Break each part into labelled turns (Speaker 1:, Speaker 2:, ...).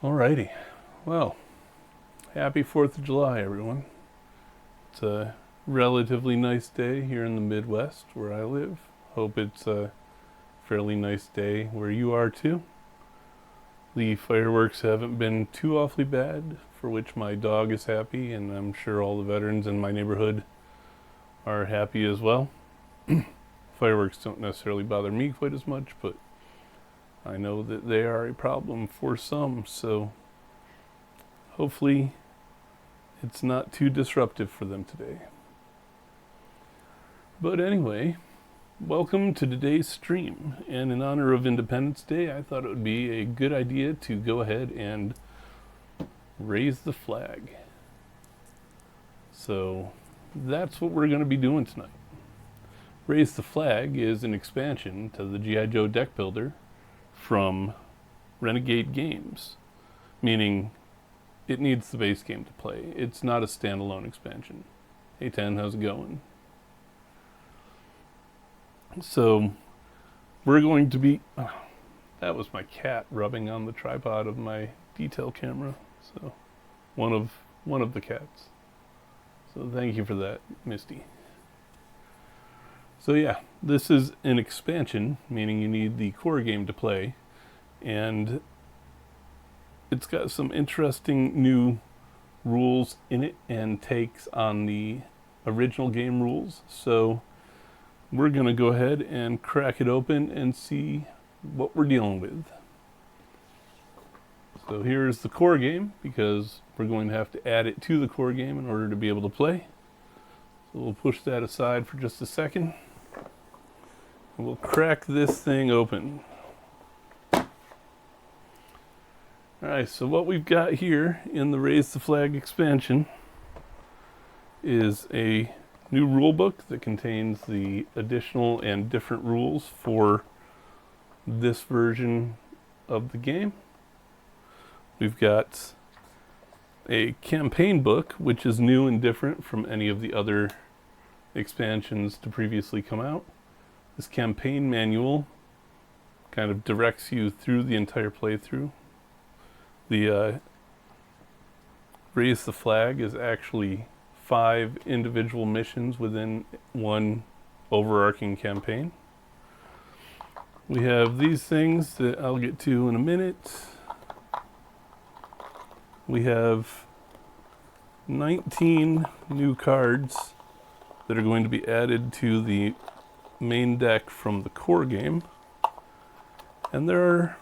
Speaker 1: Alrighty, well, happy 4th of July, everyone. It's a relatively nice day here in the Midwest where I live. Hope it's a fairly nice day where you are too. The fireworks haven't been too awfully bad, for which my dog is happy, and I'm sure all the veterans in my neighborhood are happy as well. Fireworks don't necessarily bother me quite as much, but I know that they are a problem for some, so hopefully it's not too disruptive for them today. But anyway, welcome to today's stream, and in honor of Independence Day, I thought it would be a good idea to go ahead and raise the flag. So that's what we're going to be doing tonight. Raise the Flag is an expansion to the G.I. Joe deck builder from Renegade Games, meaning it needs the base game to play. It's not a standalone expansion. Hey 10, how's it going? So we're going to be, that was my cat rubbing on the tripod of my detail camera. So one of the cats. So thank you for that, Misty. So yeah, this is an expansion, meaning you need the core game to play, and it's got some interesting new rules in it and takes on the original game rules. So we're going to go ahead and crack it open and see what we're dealing with. So here's the core game, because we're going to have to add it to the core game in order to be able to play. So we'll push that aside for just a second. And we'll crack this thing open. Alright, so what we've got here in the Raise the Flag expansion is a new rule book that contains the additional and different rules for this version of the game. We've got a campaign book, which is new and different from any of the other expansions to previously come out. This campaign manual kind of directs you through the entire playthrough. The Raise the Flag is actually 5 individual missions within one overarching campaign. We have these things that I'll get to in a minute. We have 19 new cards that are going to be added to the main deck from the core game. And there are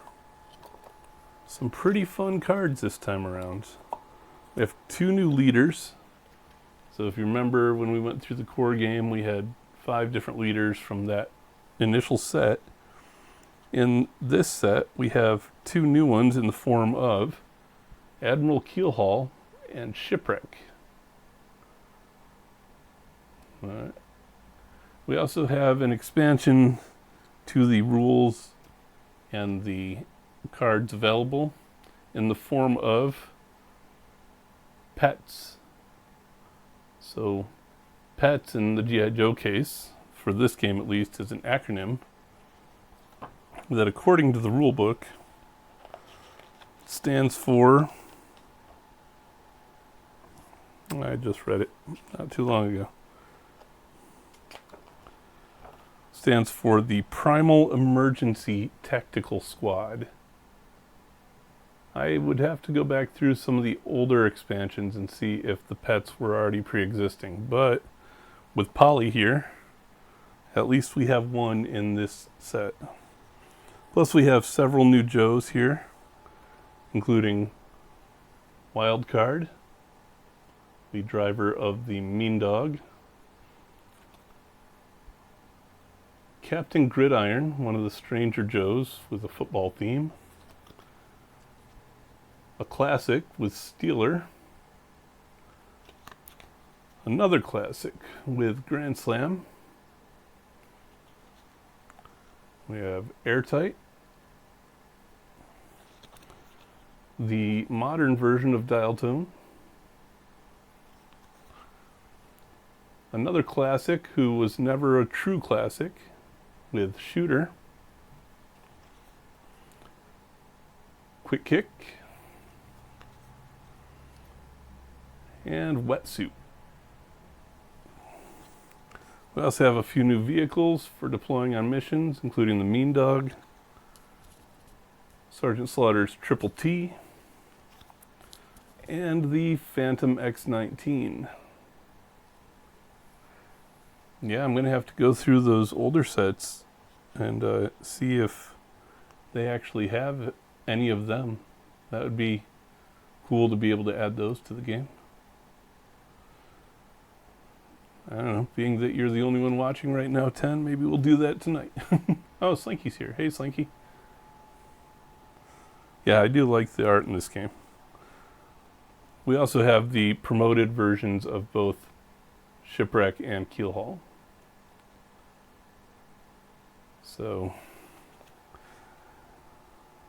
Speaker 1: some pretty fun cards this time around. We have 2 new leaders. So if you remember when we went through the core game, we had 5 different leaders from that initial set. In this set, we have 2 new ones in the form of Admiral Keelhaul and Shipwreck. All right. We also have an expansion to the rules and the cards available in the form of pets. So pets in the G.I. Joe case, for this game at least, is an acronym that, according to the rule book, stands for, I just read it not too long ago, stands for the Primal Emergency Tactical Squad. I would have to go back through some of the older expansions and see if the pets were already pre-existing, but with Polly here, at least we have one in this set. Plus we have several new Joes here, including Wildcard, the driver of the Mean Dog, Captain Gridiron, one of the Stranger Joes with a football theme, a classic with Steeler, another classic with Grand Slam, we have Airtight, the modern version of Dial Tone, another classic who was never a true classic with Shooter, Quick Kick, and wetsuit. We also have a few new vehicles for deploying on missions, including the Mean Dog, Sergeant Slaughter's Triple T, and the Phantom X-19. Yeah, I'm going to have to go through those older sets and see if they actually have any of them. That would be cool to be able to add those to the game. I don't know, being that you're the only one watching right now, 10, maybe we'll do that tonight. Oh, Slinky's here. Hey, Slinky. Yeah, I do like the art in this game. We also have the promoted versions of both Shipwreck and Keelhaul. So,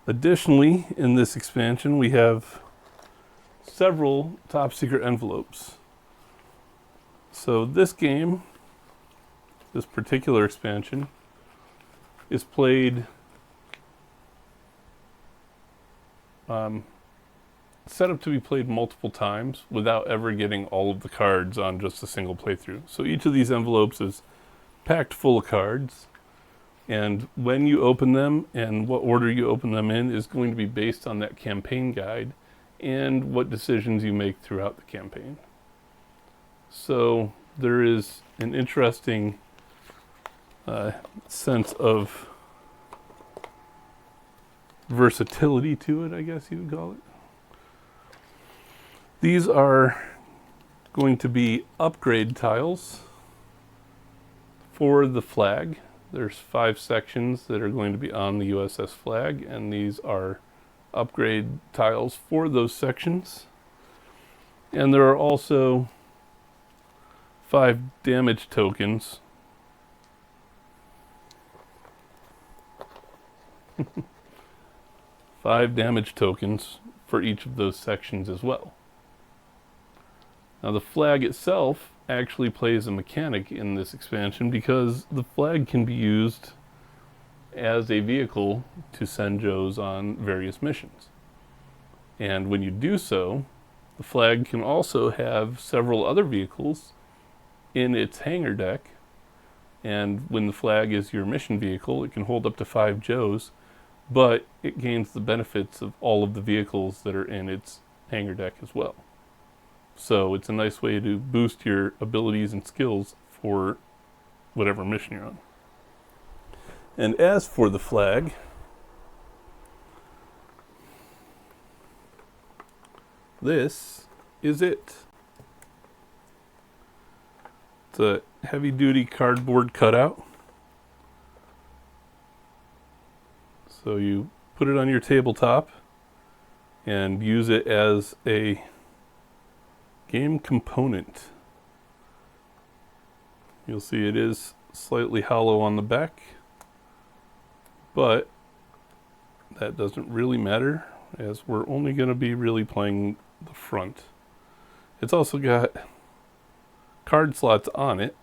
Speaker 1: additionally, in this expansion, we have several top secret envelopes. So this game, this particular expansion, is played, set up to be played multiple times without ever getting all of the cards on just a single playthrough. So each of these envelopes is packed full of cards, and when you open them and what order you open them in is going to be based on that campaign guide and what decisions you make throughout the campaign. So there is an interesting sense of versatility to it, I guess you would call it. These are going to be upgrade tiles for the Flagg. There's 5 sections that are going to be on the U.S.S. Flagg, and these are upgrade tiles for those sections. And there are also 5 damage tokens. 5 damage tokens for each of those sections as well. Now the Flagg itself actually plays a mechanic in this expansion because the Flagg can be used as a vehicle to send Joes on various missions. And when you do so, the Flagg can also have several other vehicles in its hangar deck, and when the Flagg is your mission vehicle, it can hold up to 5 Joes, but it gains the benefits of all of the vehicles that are in its hangar deck as well. So it's a nice way to boost your abilities and skills for whatever mission you're on. And as for the Flagg, this is it. It's a heavy-duty cardboard cutout. So you put it on your tabletop and use it as a game component. You'll see it is slightly hollow on the back, but that doesn't really matter as we're only going to be really playing the front. It's also got card slots on it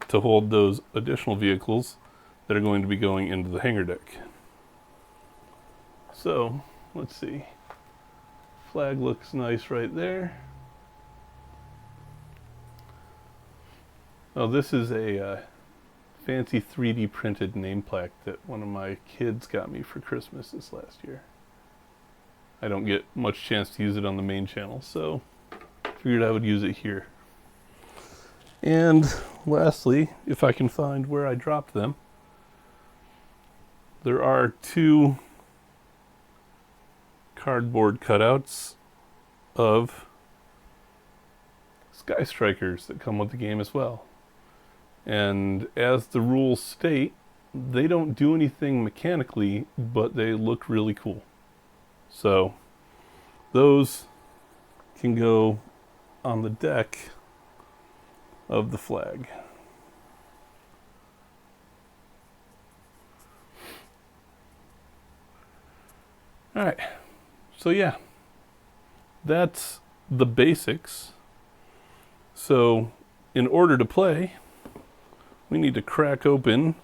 Speaker 1: to hold those additional vehicles that are going to be going into the hangar deck. So, let's see. Flagg looks nice right there. Oh, this is a fancy 3D printed name plaque that one of my kids got me for Christmas this last year. I don't get much chance to use it on the main channel, so figured I would use it here. And lastly, if I can find where I dropped them, there are 2 cardboard cutouts of Sky Strikers that come with the game as well. And as the rules state, they don't do anything mechanically, but they look really cool. So those can go on the deck of the Flagg. Alright, so yeah, that's the basics. So in order to play, we need to crack open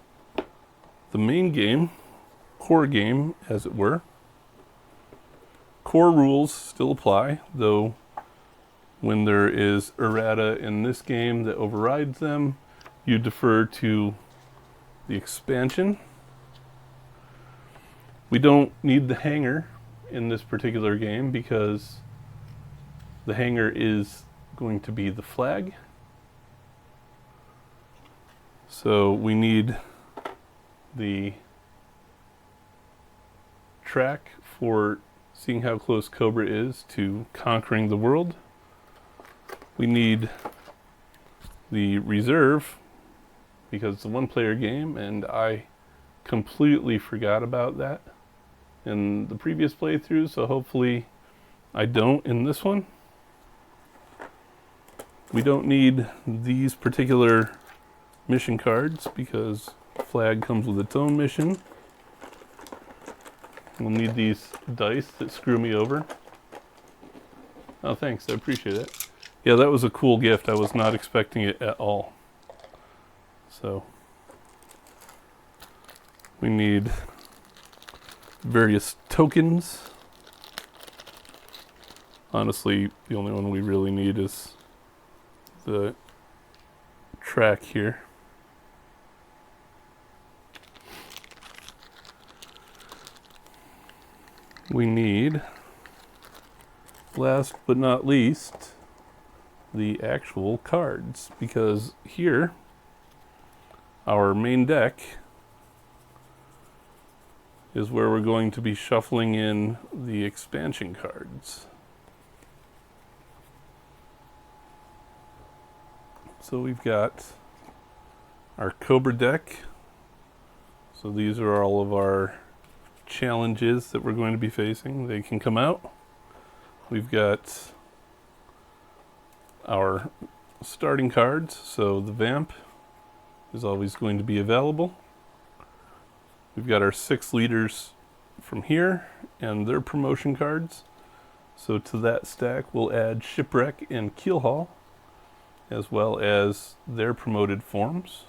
Speaker 1: the main game, core game as it were. Core rules still apply, though When there is errata in this game that overrides them, you defer to the expansion. We don't need the hanger in this particular game because the hanger is going to be the flag. So we need the track for seeing how close Cobra is to conquering the world. We need the reserve because it's a one-player game, and I completely forgot about that in the previous playthrough, so hopefully I don't in this one. We don't need these particular mission cards because Flagg comes with its own mission. We'll need these dice that screw me over. Oh, thanks, I appreciate it. Yeah, that was a cool gift. I was not expecting it at all. So, we need various tokens. Honestly, the only one we really need is the track here. We need, last but not least, the actual cards, because here, our main deck is where we're going to be shuffling in the expansion cards. So we've got our Cobra deck. So these are all of our challenges that we're going to be facing. They can come out. We've got our starting cards. So the Vamp is always going to be available. We've got our 6 leaders from here and their promotion cards. So to that stack we'll add Shipwreck and Keelhaul, as well as their promoted forms.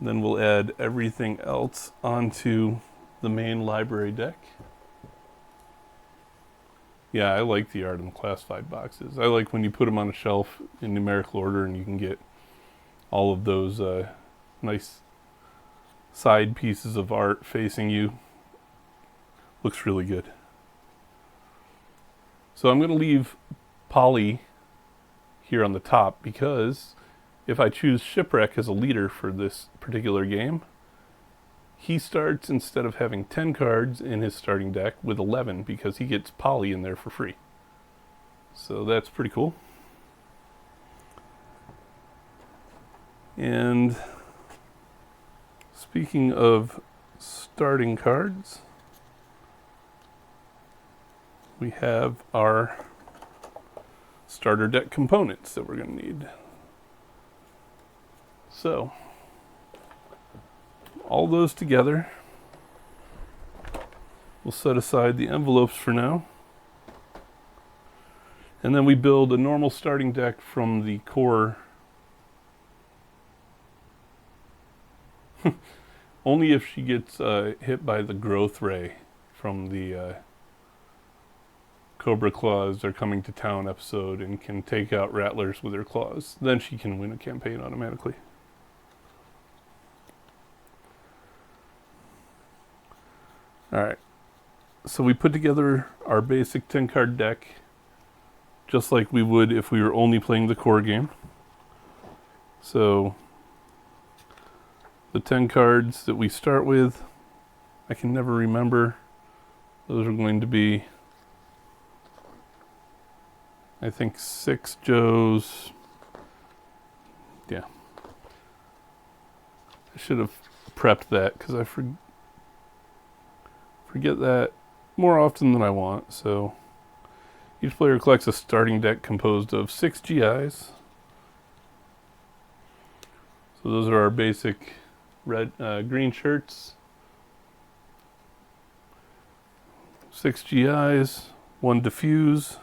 Speaker 1: Then we'll add everything else onto the main library deck. Yeah, I like the art in the classified boxes. I like when you put them on a shelf in numerical order and you can get all of those nice side pieces of art facing you. Looks really good. So I'm going to leave Polly here on the top because if I choose Shipwreck as a leader for this particular game, he starts, instead of having 10 cards in his starting deck, with 11 because he gets Polly in there for free. So that's pretty cool. And speaking of starting cards, we have our starter deck components that we're going to need. So, all those together. We'll set aside the envelopes for now. And then we build a normal starting deck from the core. Only if she gets hit by the growth ray from the Cobra Claws Are Coming to Town episode and can take out rattlers with her claws. Then she can win a campaign automatically. Alright, so we put together our basic 10-card deck just like we would if we were only playing the core game. So the 10 cards that we start with, I can never remember. Those are going to be, I think, 6 Joes. Yeah. I should have prepped that because I forget that more often than I want. So each player collects a starting deck composed of 6 GIs. So those are our basic green shirts. 6 GIs, 1 diffuse,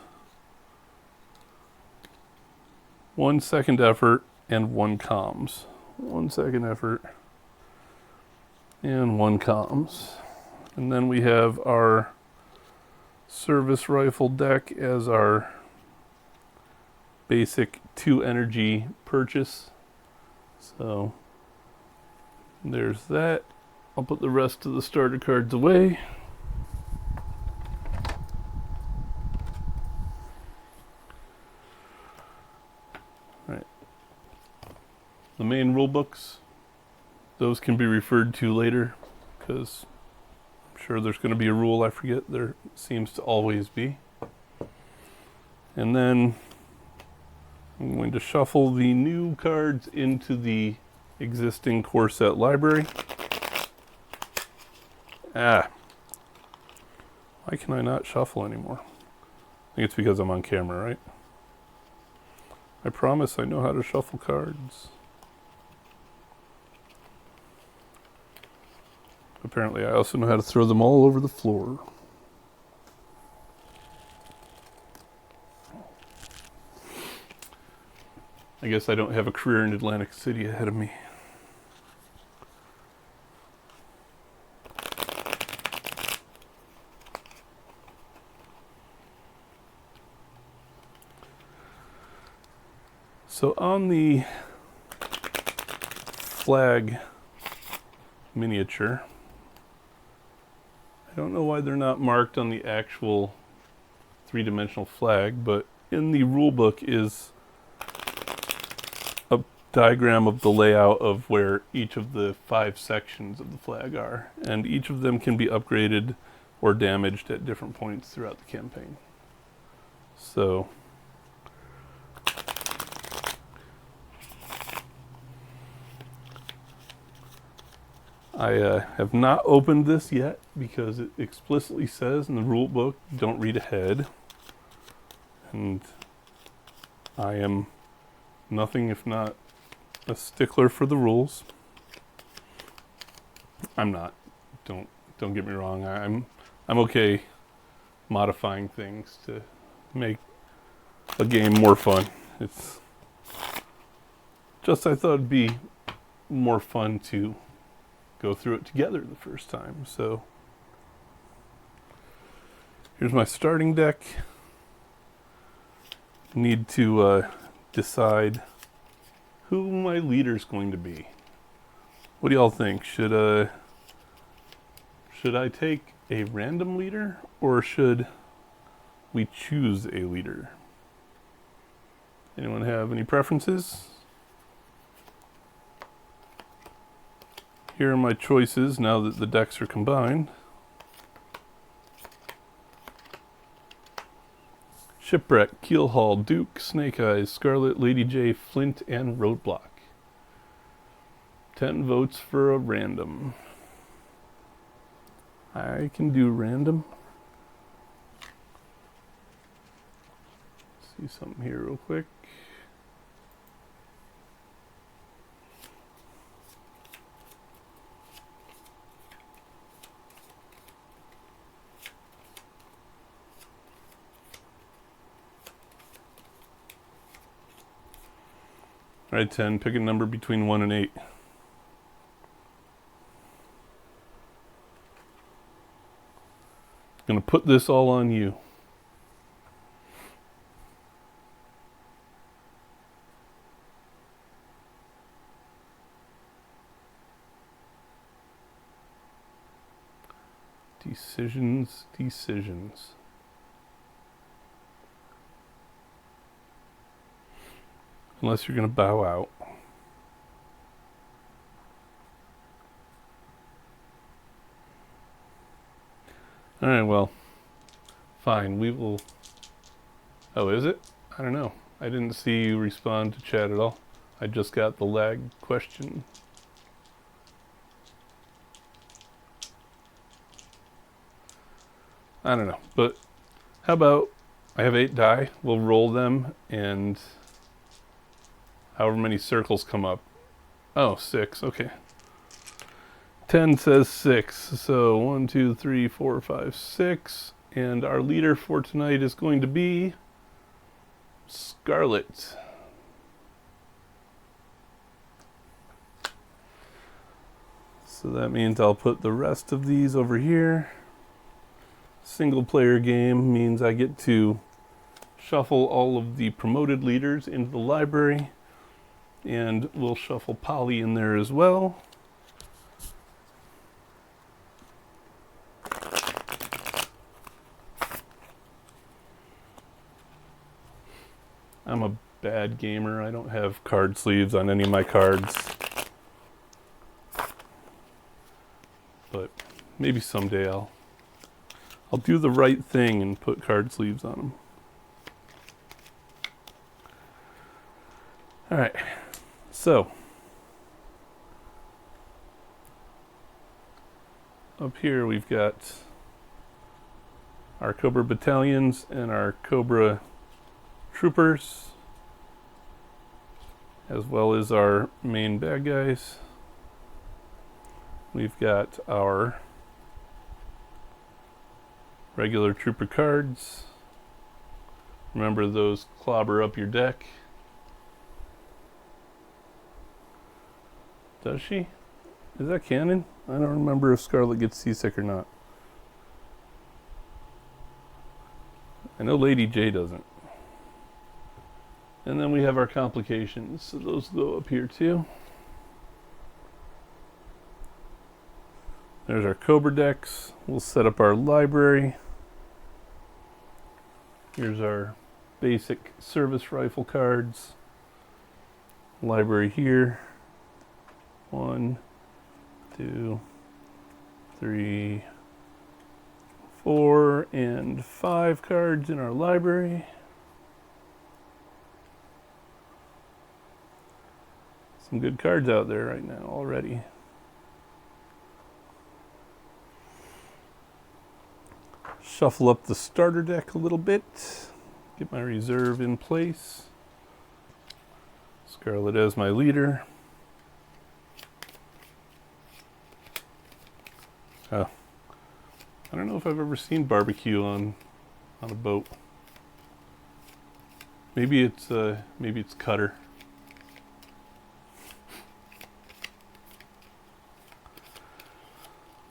Speaker 1: 1 second effort, and 1 comms. 1 second effort and 1 comms. And then we have our service rifle deck as our basic 2 energy purchase. So there's that. I'll put the rest of the starter cards away. Alright. The main rule books, those can be referred to later, because I'm sure there's going to be a rule I forget. There seems to always be. And then I'm going to shuffle the new cards into the existing core set library. Why can I not shuffle anymore? I think it's because I'm on camera, right? I promise I know how to shuffle cards. Apparently I also know how to throw them all over the floor. I guess I don't have a career in Atlantic City ahead of me. So on the Flagg miniature, I don't know why they're not marked on the actual 3-dimensional flag, but in the rule book is a diagram of the layout of where each of the 5 sections of the flag are, and each of them can be upgraded or damaged at different points throughout the campaign. So I have not opened this yet because it explicitly says in the rule book, don't read ahead. And I am nothing if not a stickler for the rules. I'm not. Don't get me wrong. I'm okay modifying things to make a game more fun. It's just I thought it'd be more fun to go through it together the first time. So here's my starting deck. Need to decide who my leader's going to be. What do y'all think? Should I take a random leader, or should we choose a leader? Anyone have any preferences? Here are my choices now that the decks are combined. Shipwreck, Keelhaul, Duke, Snake Eyes, Scarlet, Lady J, Flint, and Roadblock. 10 votes for a random. I can do random. See something here real quick. All right, 10, pick a number between 1 and 8. I'm going to put this all on you. Decisions. Unless you're going to bow out. Alright, well, fine, we will... Oh, is it? I don't know. I didn't see you respond to chat at all. I just got the lag question. I don't know, but how about I have 8 die, we'll roll them, and however many circles come up. Oh, 6, okay. 10 says 6, so 1, 2, 3, 4, 5, 6, and our leader for tonight is going to be Scarlet. So that means I'll put the rest of these over here. single player game means I get to shuffle all of the promoted leaders into the library, and we'll shuffle Polly in there as well. I'm a bad gamer. I don't have card sleeves on any of my cards. But maybe someday I'll do the right thing and put card sleeves on them. All right. So up here we've got our Cobra battalions and our Cobra troopers, as well as our main bad guys. We've got our regular trooper cards. Remember, those clobber up your deck. Does she? Is that canon? I don't remember if Scarlet gets seasick or not. I know Lady J doesn't. And then we have our complications, so those go up here too. There's our Cobra decks. We'll set up our library. Here's our basic service rifle cards. Library here. 1, 2, 3, 4, and 5 cards in our library. Some good cards out there right now already. Shuffle up the starter deck a little bit. Get my reserve in place. Scarlet as my leader. Oh, I don't know if I've ever seen barbecue on a boat. Maybe it's Cutter.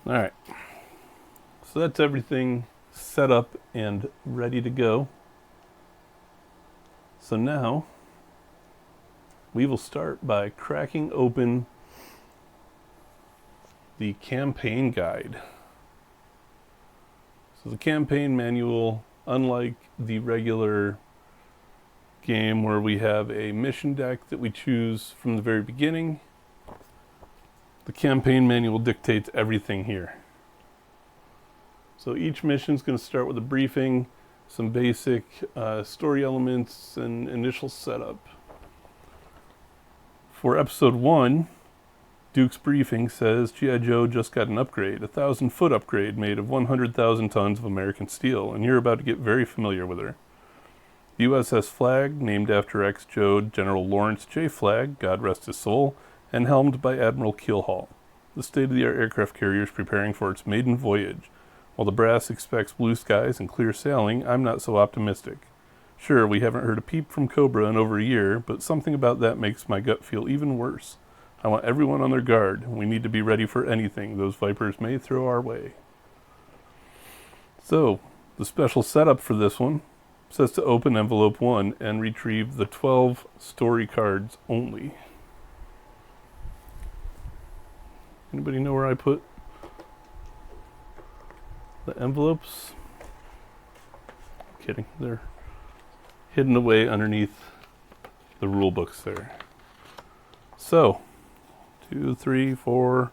Speaker 1: All right, so that's everything set up and ready to go. So now we will start by cracking open the campaign guide. So the campaign manual, unlike the regular game where we have a mission deck that we choose from the very beginning, the campaign manual dictates everything here. So each mission is going to start with a briefing, some basic story elements, and initial setup. For episode 1, Duke's briefing says G.I. Joe just got an upgrade, a 1,000-foot upgrade made of 100,000 tons of American steel, and you're about to get very familiar with her. The U.S.S. Flagg, named after ex-Joe General Lawrence J. Flagg, God rest his soul, and helmed by Admiral Keelhaul. The state-of-the-art aircraft carrier is preparing for its maiden voyage. While the brass expects blue skies and clear sailing, I'm not so optimistic. Sure, we haven't heard a peep from Cobra in over a year, but something about that makes my gut feel even worse. I want everyone on their guard. We need to be ready for anything those Vipers may throw our way. So, the special setup for this one says to open envelope 1 and retrieve the 12 story cards only. Anybody know where I put the envelopes? I'm kidding, they're hidden away underneath the rule books there. So, 2, 3, 4,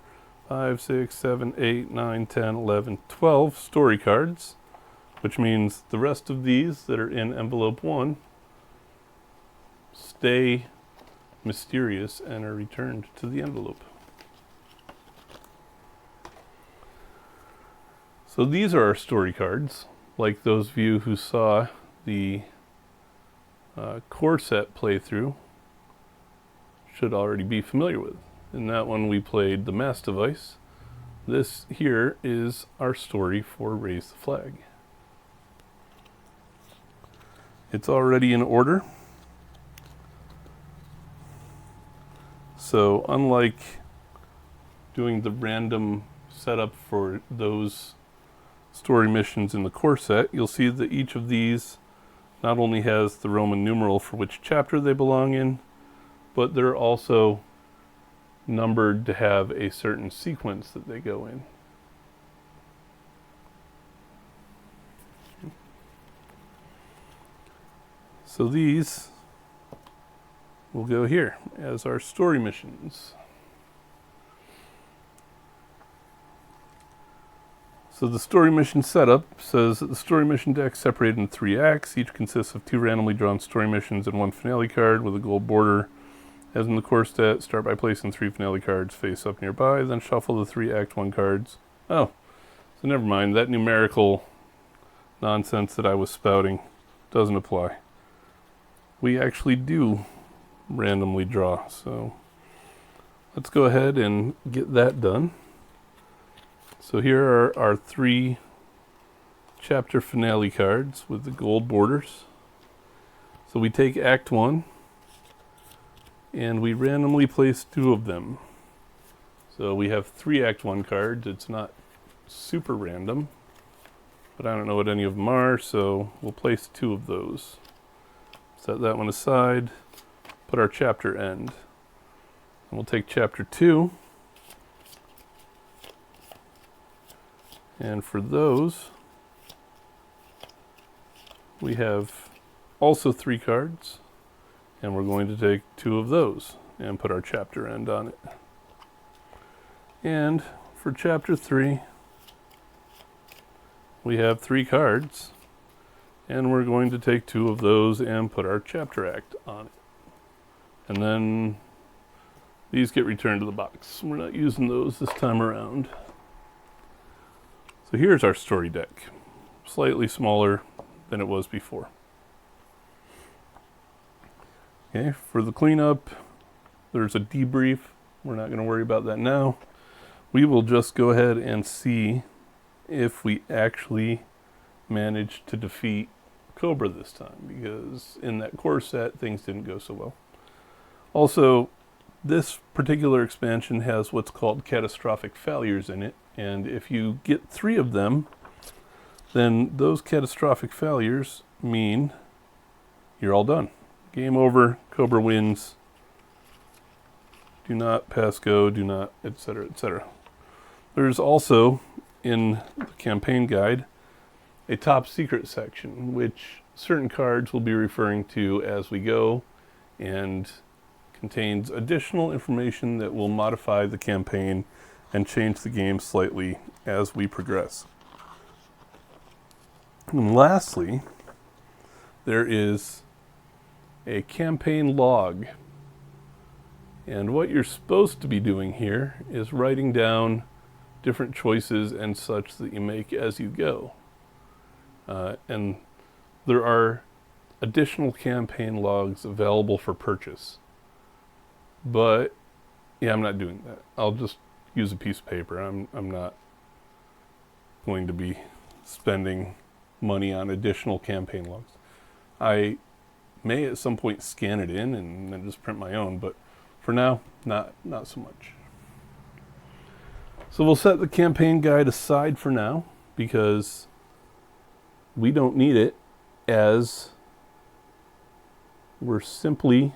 Speaker 1: 5, 6, 7, 8, 9, 10, 11, 12 story cards, which means the rest of these that are in envelope 1 stay mysterious and are returned to the envelope. So these are our story cards, like those of you who saw the core set playthrough should already be familiar with. In that one we played the mass device. This here is our story for Raise the Flag. It's already in order. So unlike doing the random setup for those story missions in the core set, you'll see that each of these not only has the Roman numeral for which chapter they belong in, but they're also numbered to have a certain sequence that they go in. So these will go here as our story missions. So the story mission setup says that the story mission deck is separated into 3 acts. Each consists of 2 randomly drawn story missions and 1 finale card with a gold border. As in the core set, start by placing 3 finale cards face up nearby, then shuffle the 3 Act 1 cards. Oh, so never mind, that numerical nonsense that I was spouting doesn't apply. We actually do randomly draw, so let's go ahead and get that done. So here are our 3 chapter finale cards with the gold borders. So we take Act 1 and we randomly place 2 of them. So we have 3 Act 1 cards. It's not super random, but I don't know what any of them are, so we'll place 2 of those. Set that one aside, put our chapter end. And we'll take chapter 2. And for those, we have also 3 cards, and we're going to take 2 of those and put our chapter end on it. And for chapter 3, we have 3 cards, and we're going to take 2 of those and put our chapter act on it. And then these get returned to the box. We're not using those this time around. So here's our story deck, slightly smaller than it was before. Okay, for the cleanup, there's a debrief. We're not going to worry about that now. We will just go ahead and see if we actually managed to defeat Cobra this time, because in that core set, things didn't go so well. Also, this particular expansion has what's called catastrophic failures in it. And if you get 3 of them, then those catastrophic failures mean you're all done. Game over, Cobra wins. Do not pass go, do not, etc., etc. There's also, in the campaign guide, a top secret section, which certain cards will be referring to as we go, and contains additional information that will modify the campaign and change the game slightly as we progress. And lastly, there is a campaign log. And what you're supposed to be doing here is writing down different choices and such that you make as you go. And there are additional campaign logs available for purchase. But yeah, I'm not doing that. I'll just use a piece of paper. I'm not going to be spending money on additional campaign logs. I may at some point scan it in and then just print my own, but for now, not so much. So we'll set the campaign guide aside for now because we don't need it, as we're simply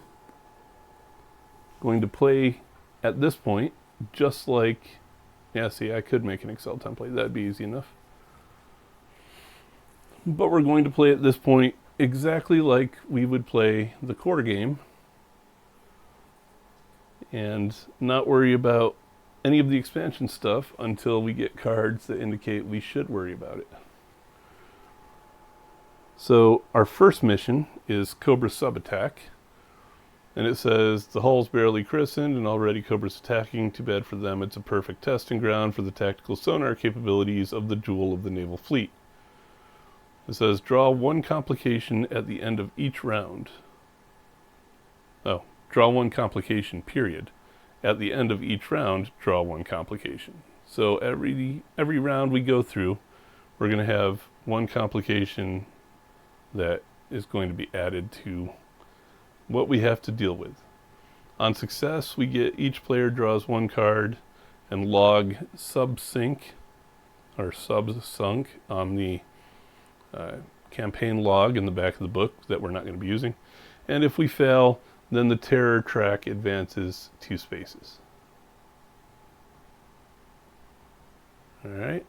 Speaker 1: going to play at this point just like, yeah, see, I could make an Excel template. That'd be easy enough. But we're going to play at this point exactly like we would play the core game and not worry about any of the expansion stuff until we get cards that indicate we should worry about it. So our first mission is Cobra Subattack. And it says, the hull's barely christened and already Cobra's attacking. Too bad for them, it's a perfect testing ground for the tactical sonar capabilities of the jewel of the naval fleet. It says, draw 1 complication at the end of each round. Oh, draw 1 complication, period. At the end of each round, draw 1 complication. So every round we go through, we're going to have 1 complication that is going to be added to what we have to deal with. On success, we get each player draws 1 card and log sub-sync or subs sunk on the campaign log in the back of the book that we're not going to be using. And if we fail, then the terror track advances 2 spaces. Alright.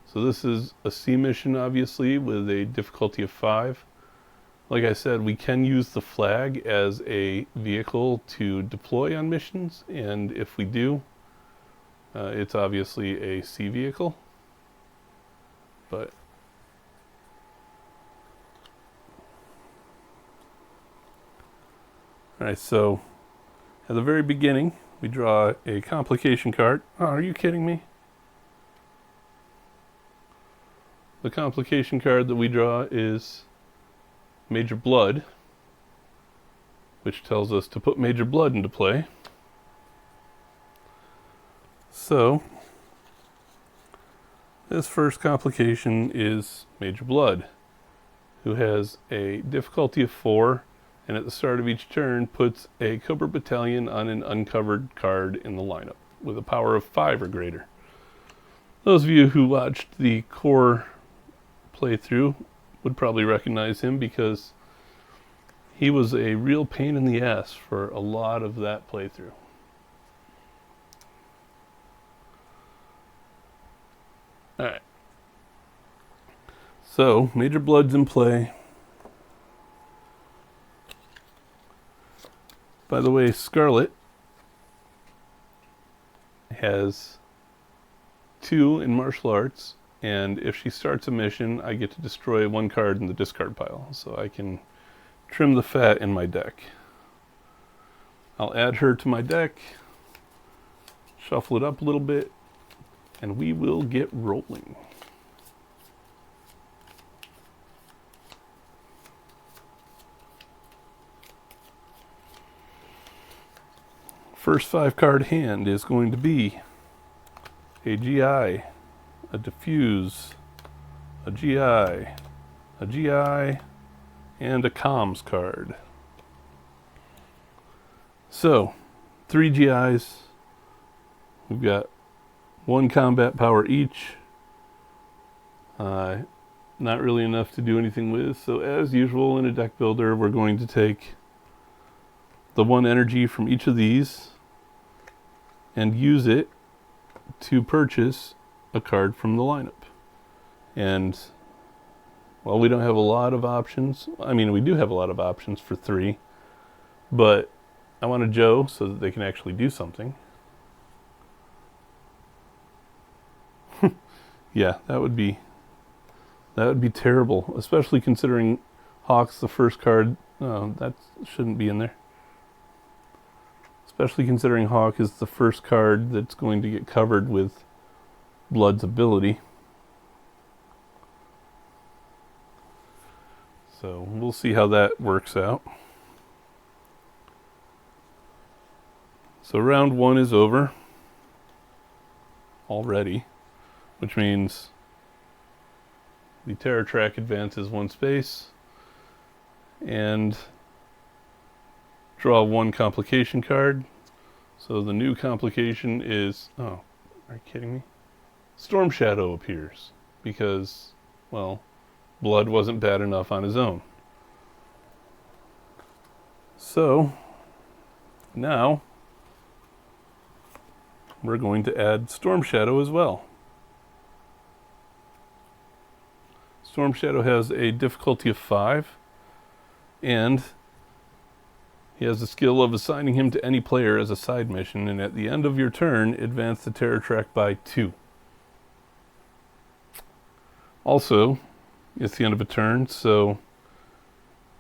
Speaker 1: So this is a C mission, obviously, with a difficulty of 5. Like I said, we can use the Flagg as a vehicle to deploy on missions, and if we do, it's obviously a C vehicle. But alright, so at the very beginning, we draw a complication card. Oh, are you kidding me? The complication card that we draw is Major Blood, which tells us to put Major Blood into play. So, this first complication is Major Blood, who has a difficulty of 4, and at the start of each turn puts a Cobra Battalion on an uncovered card in the lineup, with a power of 5 or greater. Those of you who watched the core playthrough would probably recognize him because he was a real pain in the ass for a lot of that playthrough. Alright. So, Major Blood's in play. By the way, Scarlet has 2 in martial arts, and if she starts a mission, I get to destroy 1 card in the discard pile, so I can trim the fat in my deck. I'll add her to my deck, shuffle it up a little bit, and we will get rolling. First 5-card hand is going to be a GI, a Diffuse, a GI, a GI, and a Comms card. So, 3 GIs. We've got 1 combat power each. Not really enough to do anything with. So as usual in a deck builder, we're going to take the 1 energy from each of these and use it to purchase a card from the lineup. And while we don't have a lot of options, I mean, we do have a lot of options for 3, but I want a Joe so that they can actually do something. Yeah, that would be terrible, especially considering Hawk's the first card. Oh, that shouldn't be in there. Especially considering Hawk is the first card that's going to get covered with Blood's ability. So we'll see how that works out. So round 1 is over already, which means the terror track advances 1 space and draw 1 complication card. So the new complication is, oh, are you kidding me? Storm Shadow appears because, well, Blood wasn't bad enough on his own. So now we're going to add Storm Shadow as well. Storm Shadow has a difficulty of 5, and he has the skill of assigning him to any player as a side mission, and at the end of your turn, advance the terror track by 2. Also, it's the end of a turn, so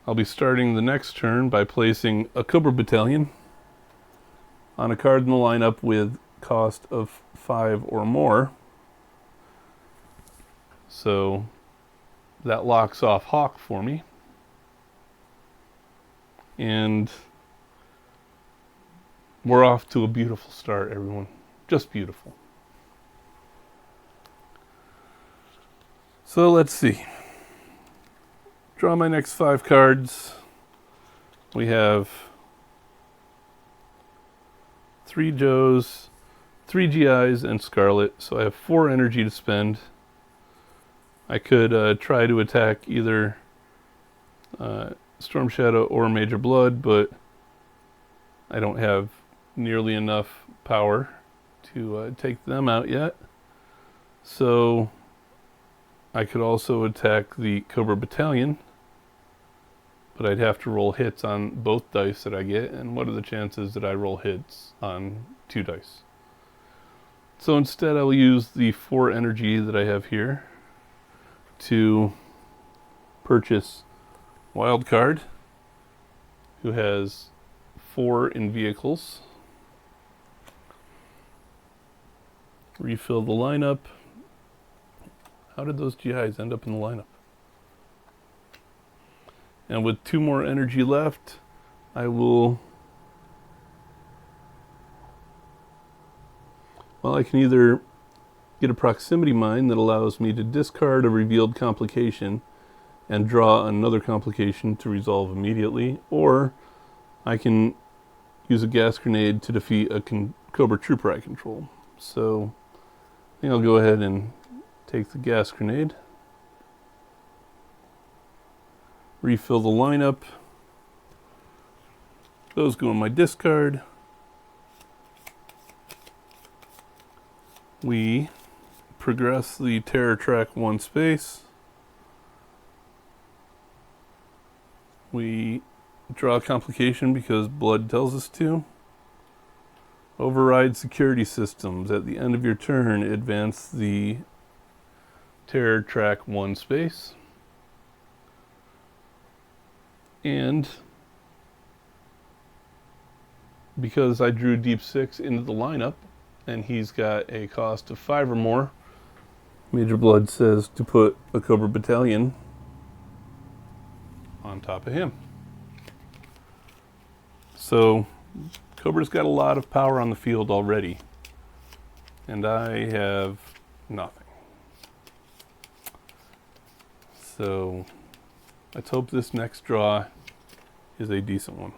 Speaker 1: I'll be starting the next turn by placing a Cobra Battalion on a card in the lineup with cost of 5 or more. So that locks off Hawk for me. And we're off to a beautiful start, everyone. Just beautiful. So let's see. Draw my next 5 cards. We have 3 Joes, 3 GIs and Scarlet, so I have 4 energy to spend. I could try to attack either Storm Shadow or Major Blood, but I don't have nearly enough power to take them out yet. So I could also attack the Cobra Battalion, but I'd have to roll hits on both dice that I get, and what are the chances that I roll hits on 2 dice? So instead I'll use the 4 energy that I have here to purchase Wildcard, who has 4 in vehicles. Refill the lineup. How did those GIs end up in the lineup? And with 2 more energy left, I will... Well, I can either get a proximity mine that allows me to discard a revealed complication and draw another complication to resolve immediately, or I can use a gas grenade to defeat a Cobra Trooper I control. So I think I'll go ahead and take the gas grenade, refill the lineup. Those go in my discard. We progress the Terror Track 1 space. We draw a complication because blood tells us to. Override security systems. At the end of your turn, advance the Terror Track 1 space. And because I drew Deep 6 into the lineup, and he's got a cost of 5 or more, Major Blood says to put a Cobra Battalion on top of him. So Cobra's got a lot of power on the field already, and I have nothing. So let's hope this next draw is a decent one.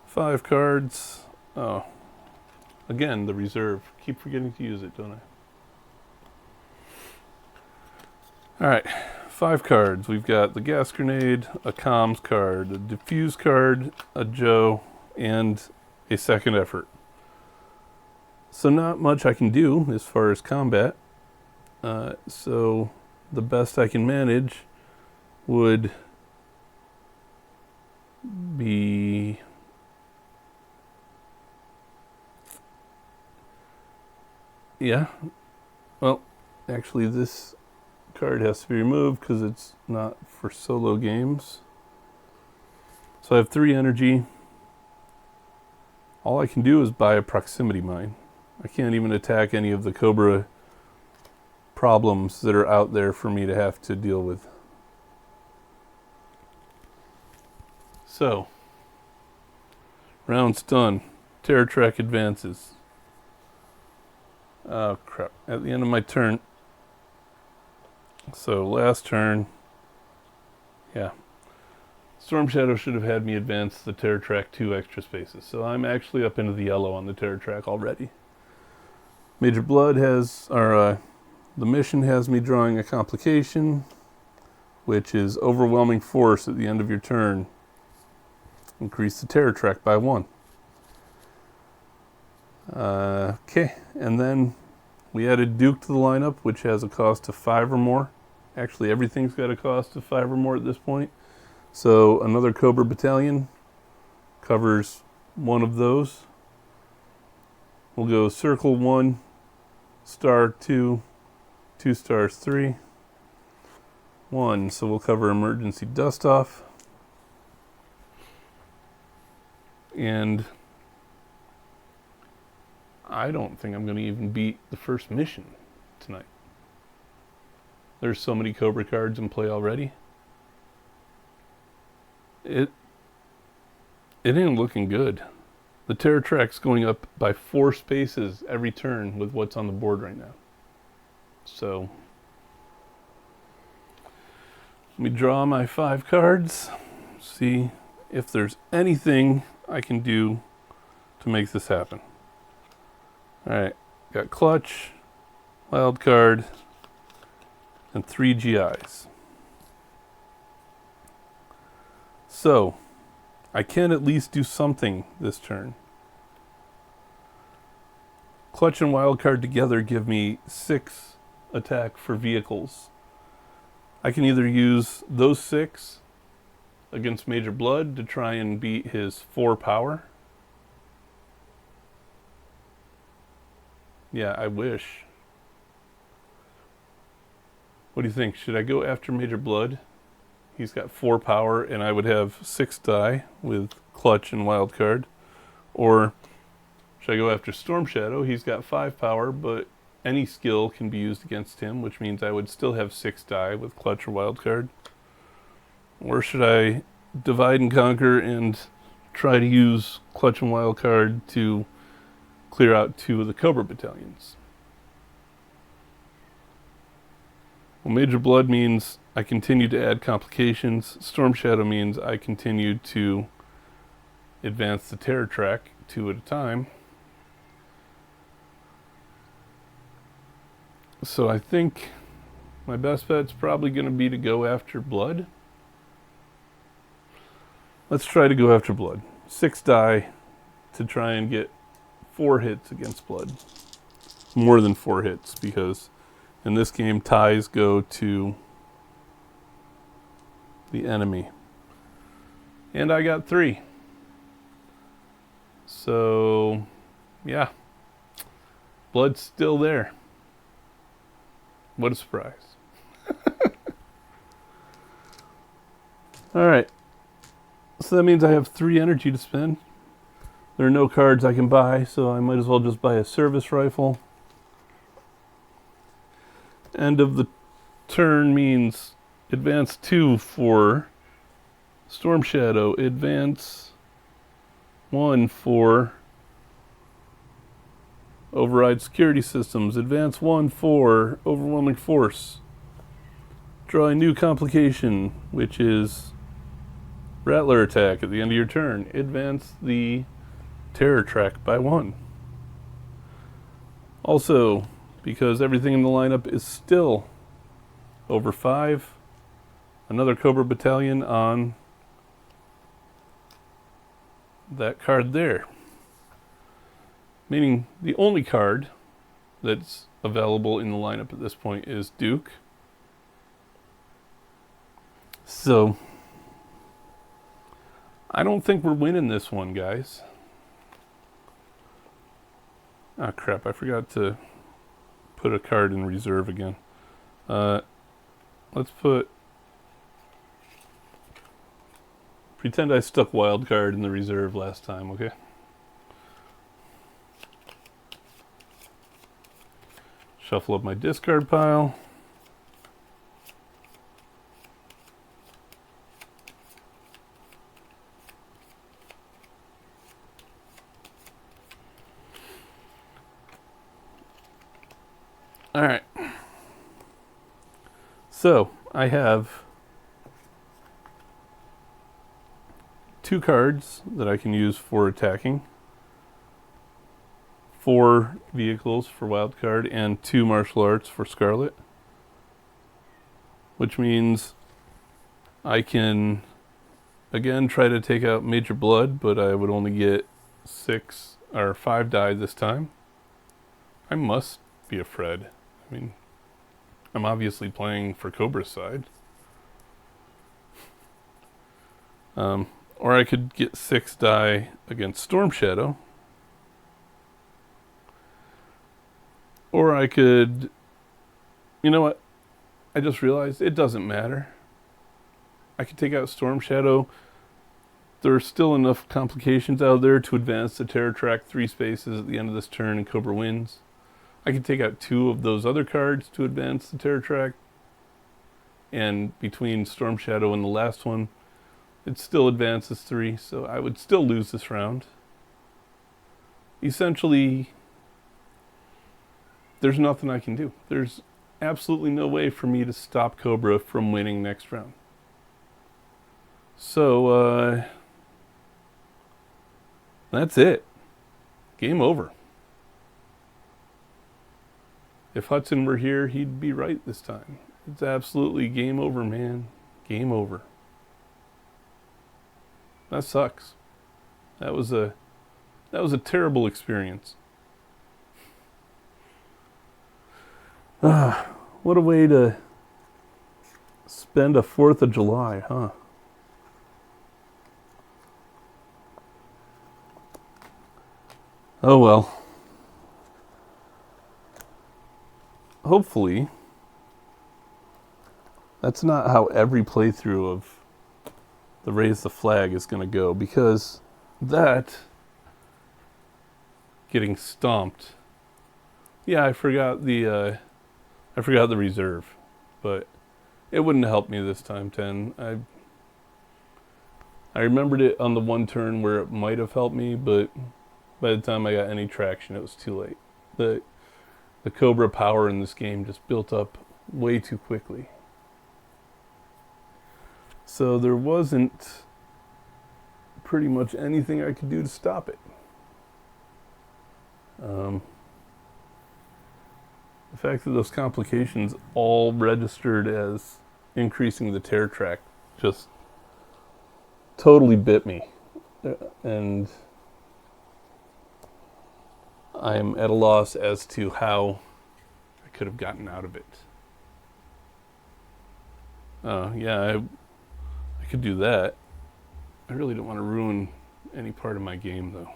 Speaker 1: 5 cards. Oh, again, the reserve. Keep forgetting to use it, don't I? Alright, 5 cards. We've got the gas grenade, a comms card, a diffuse card, a Joe, and a second effort. So not much I can do as far as combat. So the best I can manage would be... Yeah, well, actually this card has to be removed because it's not for solo games. So I have 3 energy. All I can do is buy a proximity mine. I can't even attack any of the Cobra problems that are out there for me to have to deal with. So, round's done. Terror Track advances. Oh crap, at the end of my turn. So last turn, yeah. Storm Shadow should have had me advance the Terror Track 2 extra spaces. So I'm actually up into the yellow on the Terror Track already. Major Blood has, the mission has me drawing a complication, which is overwhelming force at the end of your turn. Increase the Terror Track by 1. Okay, and then we added Duke to the lineup, which has a cost of 5 or more. Actually, everything's got a cost of 5 or more at this point. So another Cobra Battalion covers one of those. We'll go Circle 1, Star 2, 2 stars 3, 1. So we'll cover Emergency Dust Off. And I don't think I'm going to even beat the first mission tonight. There's so many Cobra cards in play already. It ain't looking good. The Terror Track's going up by 4 spaces every turn with what's on the board right now. So let me draw my 5 cards. See if there's anything I can do to make this happen. Alright, got clutch, wild card, and 3 GIs. So, I can at least do something this turn. Clutch and wild card together give me 6 attack for vehicles. I can either use those 6 against Major Blood to try and beat his 4 power. Yeah, I wish. What do you think? Should I go after Major Blood? He's got 4 power, and I would have 6 die with clutch and wild card. Or should I go after Storm Shadow? He's got 5 power, but any skill can be used against him, which means I would still have 6 die with clutch or wild card. Or should I divide and conquer and try to use clutch and wild card to clear out 2 of the Cobra battalions? Well, Major Blood means I continue to add complications. Storm Shadow means I continue to advance the terror track 2 at a time. So I think my best bet's probably going to be to go after Blood. Let's try to go after Blood. 6 die to try and get 4 hits against Blood. More than 4 hits, because in this game ties go to the enemy. And I got 3. So, yeah. Blood's still there. What a surprise. Alright. So that means I have 3 energy to spend. There are no cards I can buy, so I might as well just buy a service rifle. End of the turn means advance 2 for Storm Shadow. Advance 1 for Override Security Systems. Advance 1 for Overwhelming Force. Draw a new complication, which is Rattler attack at the end of your turn. Advance the terror track by 1. Also, because everything in the lineup is still over 5, another Cobra battalion on that card there. Meaning the only card that's available in the lineup at this point is Duke. So, I don't think we're winning this one, guys. Ah, crap, I forgot to put a card in reserve again. Let's pretend I stuck wild card in the reserve last time, okay? Shuffle up my discard pile. Alright. So, I have 2 cards that I can use for attacking. 4 vehicles for wildcard, and 2 martial arts for Scarlet. Which means I can, again, try to take out Major Blood, but I would only get 6 or 5 die this time. I must be a Fred. I mean, I'm obviously playing for Cobra's side. Or I could get 6 die against Storm Shadow. Or I could... You know what? I just realized it doesn't matter. I could take out Storm Shadow. There are still enough complications out there to advance the Terror Track 3 spaces at the end of this turn and Cobra wins. I could take out 2 of those other cards to advance the Terror Track. And between Storm Shadow and the last one, it still advances 3, so I would still lose this round. Essentially, there's nothing I can do. There's absolutely no way for me to stop Cobra from winning next round. So, that's it. game over. If Hudson were here, he'd be right this time. It's absolutely game over, man. Game over. That sucks. That was a terrible experience. What a way to spend a 4th of July, huh? Oh well. Hopefully, that's not how every playthrough of the Raise the Flag is going to go, because that getting stomped. Yeah, I forgot the reserve, but it wouldn't help me this time. 10. I remembered it on the one turn where it might have helped me, but by the time I got any traction, it was too late. The Cobra power in this game just built up way too quickly. So there wasn't pretty much anything I could do to stop it. The fact that those complications all registered as increasing the tear track just totally bit me. And I'm at a loss as to how I could have gotten out of it. Yeah, I could do that. I really don't want to ruin any part of my game, though.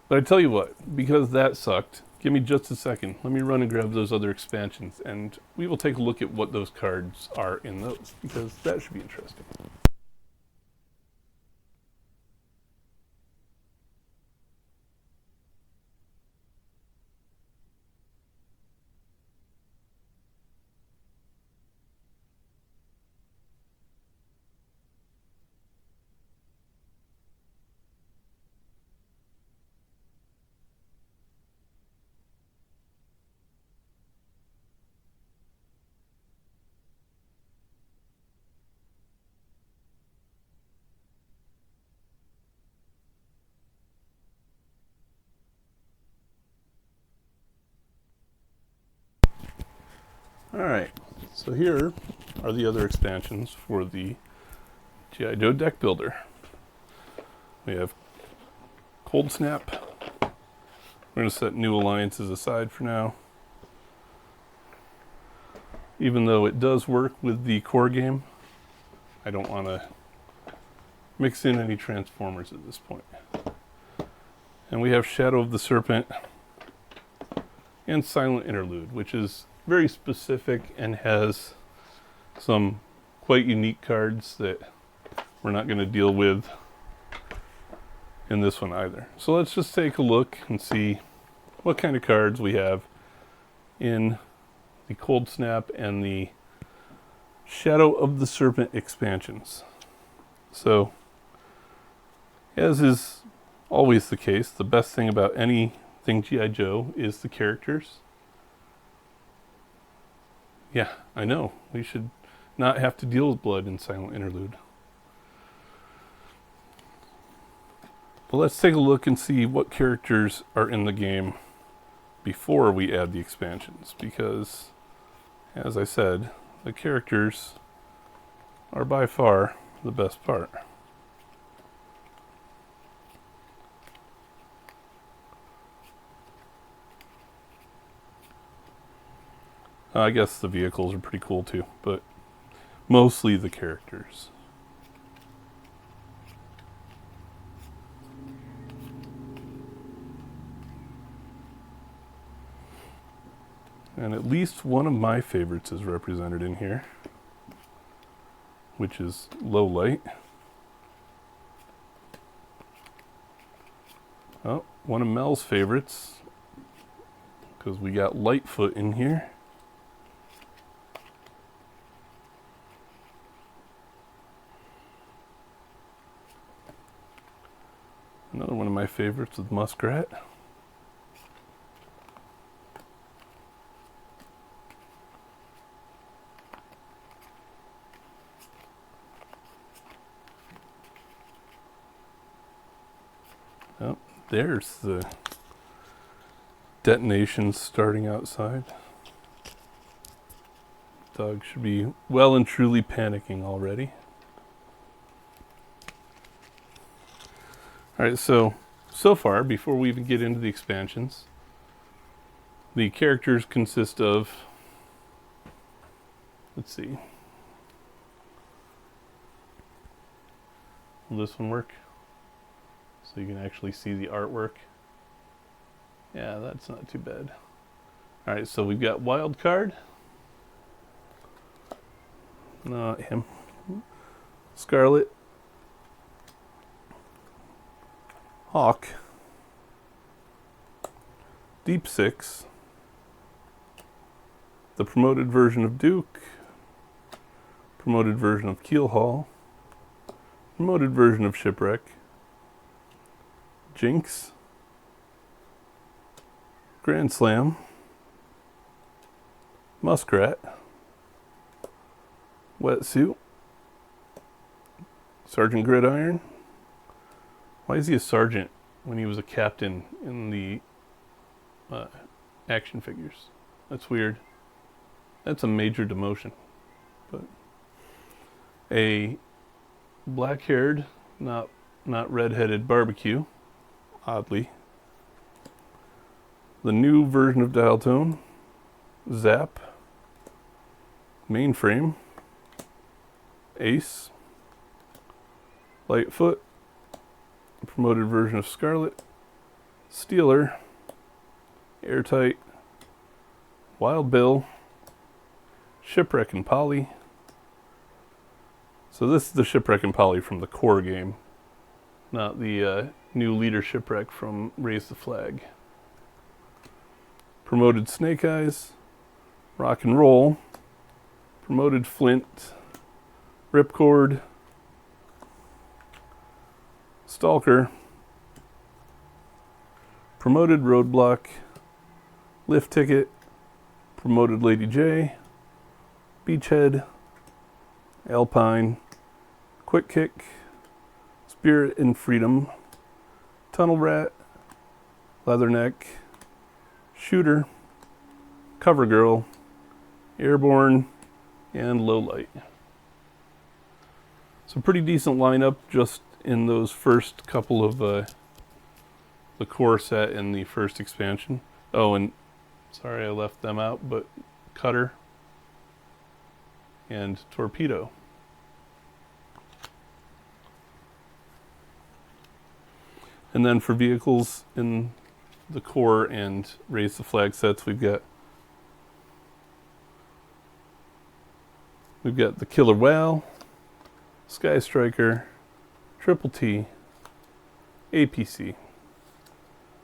Speaker 1: But I tell you what, because that sucked, give me just a second. Let me run and grab those other expansions, and we will take a look at what those cards are in those, because that should be interesting. Alright, so here are the other expansions for the G.I. Joe deck builder. We have Cold Snap. We're going to set new alliances aside for now. Even though it does work with the core game, I don't want to mix in any Transformers at this point. And we have Shadow of the Serpent and Silent Interlude, which is very specific and has some quite unique cards that we're not going to deal with in this one either. So let's just take a look and see what kind of cards we have in the Cold Snap and the Shadow of the Serpent expansions. So, as is always the case, the best thing about anything G.I. Joe is the characters. Yeah, I know. We should not have to deal with blood in Silent Interlude. But let's take a look and see what characters are in the game before we add the expansions, because, as I said, the characters are by far the best part. I guess the vehicles are pretty cool too, but mostly the characters. And at least one of my favorites is represented in here, which is Low Light. Oh, one of Mel's favorites, because we got Lightfoot in here. Another one of my favorites is Muskrat. Oh, there's the detonation starting outside. Dog should be well and truly panicking already. Alright, so far, before we even get into the expansions, the characters consist of, let's see, will this one work? So you can actually see the artwork. Yeah, that's not too bad. Alright, so we've got Wildcard. Not him. Scarlet. Hawk. Deep Six. The promoted version of Duke. Promoted version of Keelhaul. Promoted version of Shipwreck. Jinx. Grand Slam. Muskrat. Wetsuit. Sergeant Gridiron. Why is he a sergeant when he was a captain in the action figures? That's weird. That's a major demotion. But a black-haired, not red-headed barbecue, oddly. The new version of Dial Tone. Zap. Mainframe. Ace. Lightfoot. Promoted version of Scarlet. Steeler. Airtight. Wild Bill. Shipwreck and Polly. So this is the Shipwreck and Polly from the core game, not the new leader Shipwreck from Raise the Flag. Promoted Snake Eyes. Rock and Roll. Promoted Flint. Ripcord. Stalker. Promoted Roadblock. Lift Ticket. Promoted Lady J. Beachhead. Alpine. Quick Kick. Spirit and Freedom. Tunnel Rat. Leatherneck. Shooter. Cover Girl. Airborne. And Lowlight. So pretty decent lineup just in those first couple of the core set in the first expansion. Oh, and sorry I left them out, but Cutter and Torpedo. And then for vehicles in the core and Raise the Flag sets, we've got the Killer Whale, Sky Striker, Triple T, APC,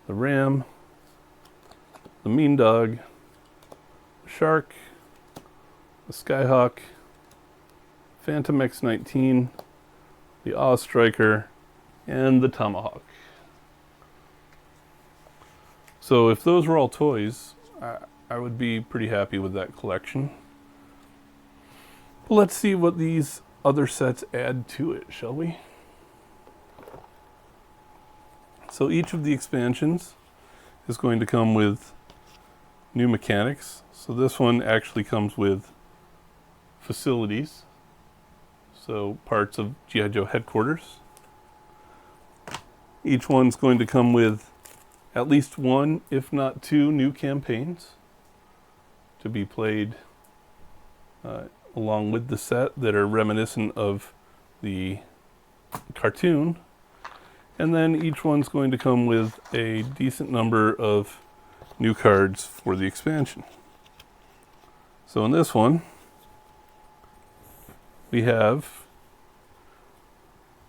Speaker 1: the Ram, the Mean Dog, the Shark, the Skyhawk, Phantom X-19, the Awe Striker, and the Tomahawk. So if those were all toys, I would be pretty happy with that collection. But let's see what these other sets add to it, shall we? So each of the expansions is going to come with new mechanics. So this one actually comes with facilities. So parts of G.I. Joe headquarters. Each one's going to come with at least one, if not two, new campaigns to be played along with the set that are reminiscent of the cartoon. And then each one's going to come with a decent number of new cards for the expansion. So in this one, we have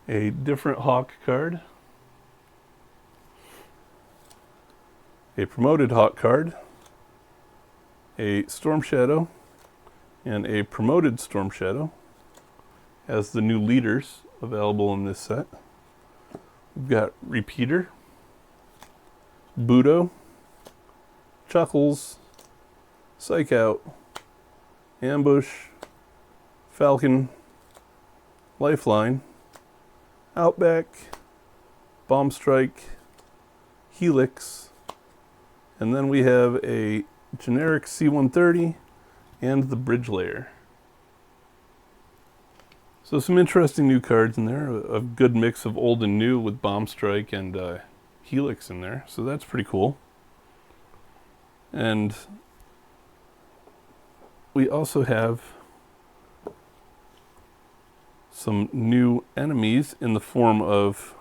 Speaker 1: a different Hawk card, a promoted Hawk card, a Storm Shadow, and a promoted Storm Shadow as the new leaders available in this set. We've got Repeater, Budo, Chuckles, Psych Out, Ambush, Falcon, Lifeline, Outback, Bomb Strike, Helix, and then we have a generic C-130 and the bridge layer. So some interesting new cards in there, a good mix of old and new with Bomb Strike and Helix in there, so that's pretty cool. And we also have some new enemies in the form of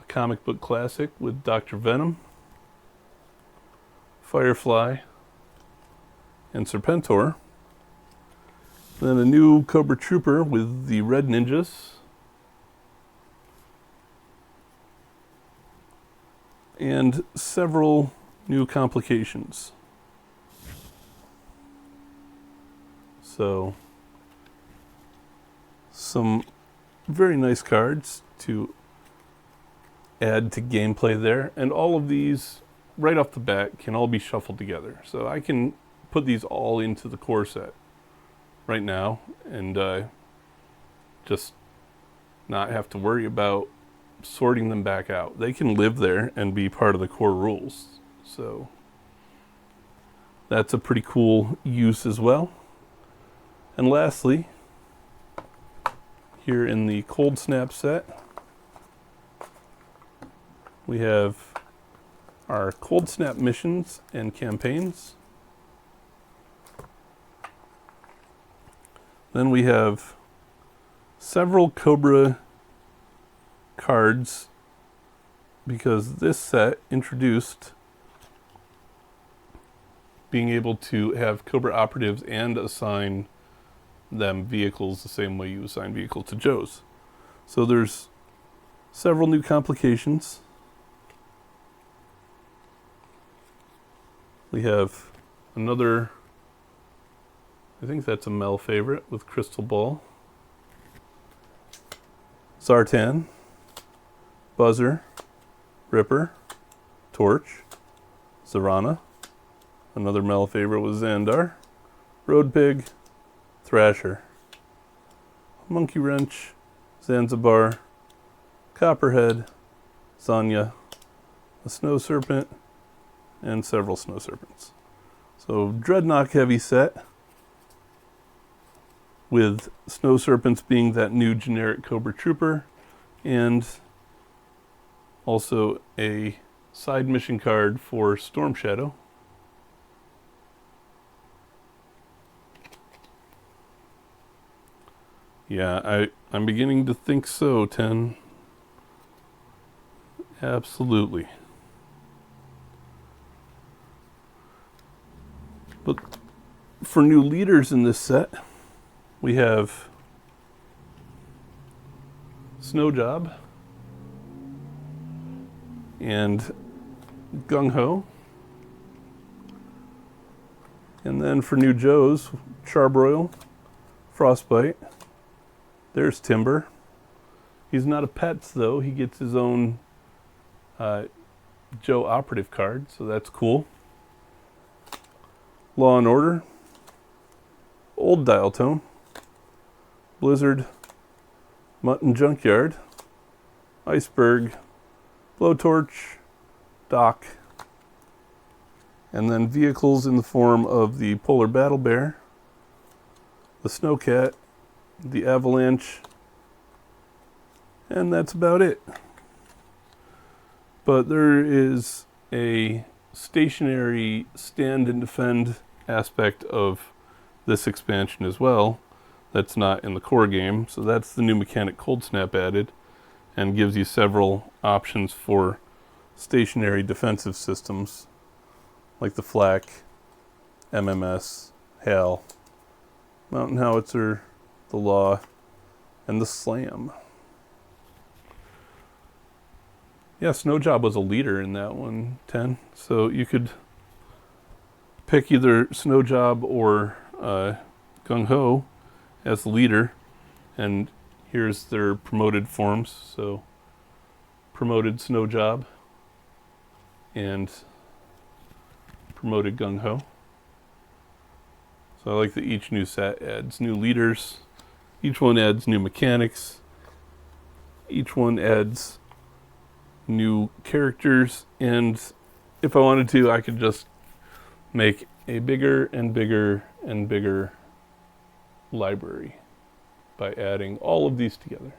Speaker 1: a comic book classic with Dr. Venom, Firefly, and Serpentor. Then a new Cobra Trooper with the Red Ninjas. And several new complications. So, some very nice cards to add to gameplay there. And all of these, right off the bat, can all be shuffled together. So I can put these all into the core set right now and just not have to worry about sorting them back out. They can live there and be part of the core rules. So that's a pretty cool use as well. And lastly, here in the Cold Snap set, we have our Cold Snap missions and campaigns. Then we have several Cobra cards because this set introduced being able to have Cobra operatives and assign them vehicles the same way you assign vehicles to Joes. So there's several new complications. We have another, I think that's a Mel favorite with Crystal Ball, Zartan, Buzzer, Ripper, Torch, Zarana, another Mel favorite with Xandar, Road Pig, Thrasher, Monkey Wrench, Zanzibar, Copperhead, Zanya, a Snow Serpent, and several Snow Serpents. So Dreadnought heavy set with Snow Serpents being that new generic Cobra Trooper and also a side mission card for Storm Shadow. Yeah, I'm beginning to think so, 10. Absolutely. But for new leaders in this set, we have Snow Job and Gung Ho. And then for new Joes, Charbroil, Frostbite. There's Timber. He's not a Pets though. He gets his own Joe operative card, so that's cool. Law and Order, Old Dial Tone, Blizzard, Mutton Junkyard, Iceberg, Blowtorch, Doc, and then vehicles in the form of the Polar Battle Bear, the Snowcat, the Avalanche, and that's about it. But there is a stationary stand and defend aspect of this expansion as well that's not in the core game. So that's the new mechanic Cold Snap added and gives you several options for stationary defensive systems like the Flak, MMS, HAL, Mountain Howitzer, the Law, and the Slam. Yeah, Snow Job was a leader in that one, 10. So you could pick either Snow Job or Gung Ho as the leader. And here's their promoted forms. So promoted Snow Job and promoted Gung Ho. So I like that each new set adds new leaders. Each one adds new mechanics. Each one adds new characters, and if I wanted to, I could just make a bigger and bigger and bigger library by adding all of these together.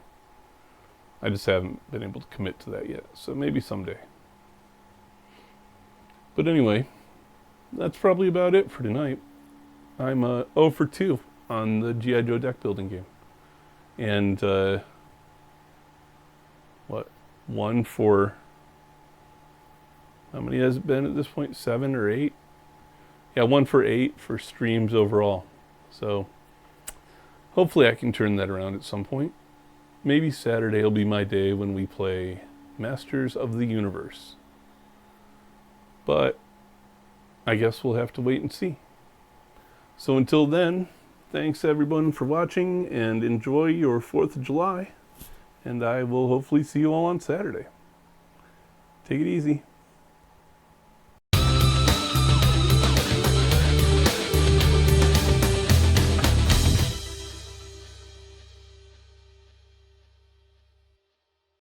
Speaker 1: I just haven't been able to commit to that yet, so maybe someday. But anyway, that's probably about it for tonight. I'm 0 for 2 on the G.I. Joe deck building game. And, 1 for... How many has it been at this point? 7 or 8? Yeah, 1 for 8 for streams overall. So, hopefully I can turn that around at some point. Maybe Saturday will be my day when we play Masters of the Universe. But I guess we'll have to wait and see. So until then, thanks everyone for watching, and enjoy your 4th of July. And I will hopefully see you all on Saturday. Take it easy.